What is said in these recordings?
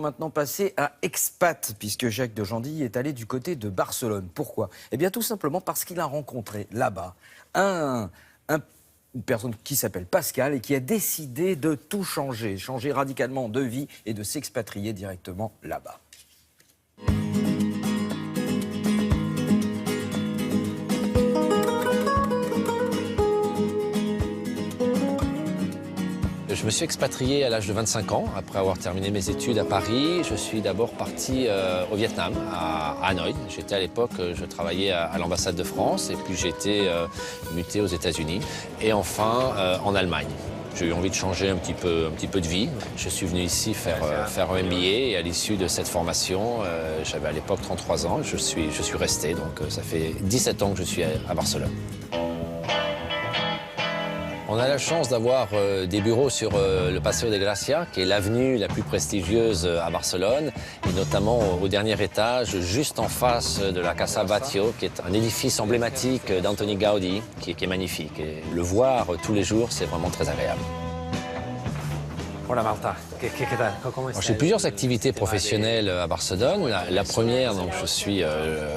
Maintenant passer à Expat, puisque Jacques de Gentilly est allé du côté de Barcelone. Pourquoi? Eh bien tout simplement parce qu'il a rencontré là-bas une personne qui s'appelle Pascal et qui a décidé de tout changer, changer radicalement de vie et de s'expatrier directement là-bas. Je me suis expatrié à l'âge de 25 ans, après avoir terminé mes études à Paris. Je suis d'abord parti au Vietnam, à Hanoï. J'étais à l'époque, je travaillais à l'ambassade de France et puis j'ai été muté aux États-Unis et enfin en Allemagne. J'ai eu envie de changer un petit peu de vie. Je suis venu ici faire un MBA et à l'issue de cette formation, j'avais à l'époque 33 ans, je suis resté. Donc ça fait 17 ans que je suis à Barcelone. On a la chance d'avoir des bureaux sur le Paseo de Gracia, qui est l'avenue la plus prestigieuse à Barcelone, et notamment au dernier étage, juste en face de la Casa Batlló, qui est un édifice emblématique d'Antoni Gaudí, qui est magnifique. Et le voir tous les jours, c'est vraiment très agréable. Hola Marta, ¿qué tal? ¿Cómo estás? J'ai plusieurs activités professionnelles à Barcelone. La première, donc, je suis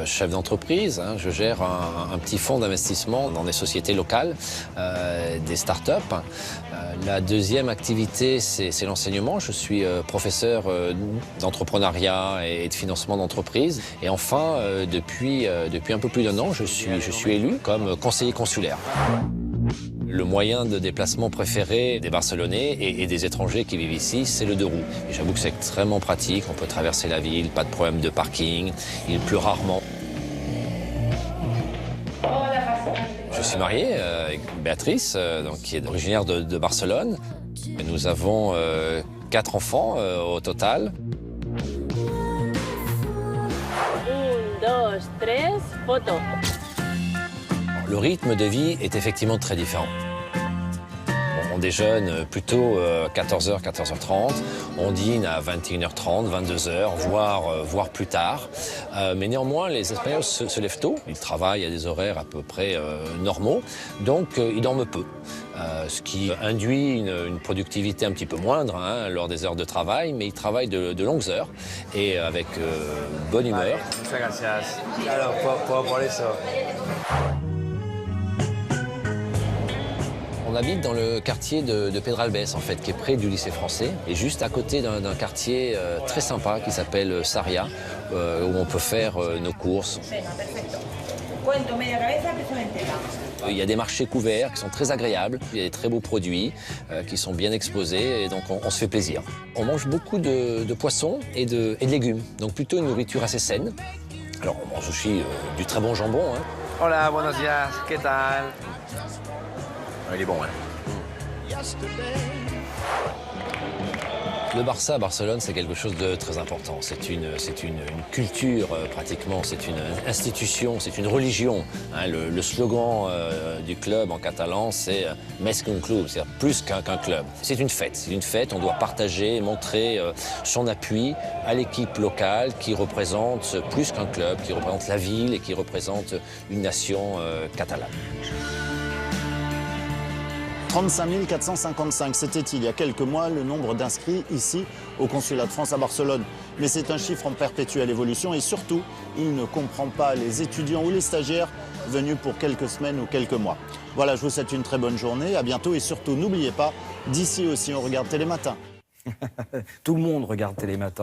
chef d'entreprise. Je gère un petit fonds d'investissement dans des sociétés locales, des start-up. La deuxième activité, c'est l'enseignement. Je suis professeur d'entrepreneuriat et de financement d'entreprise. Et enfin, depuis un peu plus d'1 an, je suis élu comme conseiller consulaire. Le moyen de déplacement préféré des Barcelonais et des étrangers qui vivent ici, c'est le 2 roues. Et j'avoue que c'est extrêmement pratique, on peut traverser la ville, pas de problème de parking, il pleut rarement. Je suis marié avec Béatrice, qui est originaire de Barcelone. Et nous avons 4 enfants au total. 1, 2, 3, photo. Le rythme de vie est effectivement très différent. On déjeune plutôt 14h, 14h30, on dîne à 21h30, 22h, voire plus tard. Mais néanmoins, les Espagnols se lèvent tôt, ils travaillent à des horaires à peu près normaux, donc ils dorment peu. Ce qui induit une productivité un petit peu moindre lors des heures de travail, mais ils travaillent de longues heures et avec bonne humeur. Muchas gracias. Claro, por eso. On habite dans le quartier de Pedralbes, en fait, qui est près du lycée français, et juste à côté d'un quartier très sympa qui s'appelle Sarria, où on peut faire nos courses. Il y a des marchés couverts qui sont très agréables, il y a des très beaux produits qui sont bien exposés, et donc on se fait plaisir. On mange beaucoup de poissons et de légumes, donc plutôt une nourriture assez saine. Alors on mange aussi du très bon jambon. Hola, buenos días, ¿qué tal? Il est bon, Le Barça à Barcelone, c'est quelque chose de très important. C'est une culture pratiquement, c'est une institution, c'est une religion. Le slogan du club en catalan, c'est Més que un club, c'est-à-dire plus qu'un club. C'est une fête, on doit partager, montrer son appui à l'équipe locale qui représente plus qu'un club, qui représente la ville et qui représente une nation catalane. 35 455, c'était il y a quelques mois le nombre d'inscrits ici au consulat de France à Barcelone. Mais c'est un chiffre en perpétuelle évolution et surtout, il ne comprend pas les étudiants ou les stagiaires venus pour quelques semaines ou quelques mois. Voilà, je vous souhaite une très bonne journée, à bientôt et surtout n'oubliez pas, d'ici aussi on regarde Télématin. Tout le monde regarde Télématin.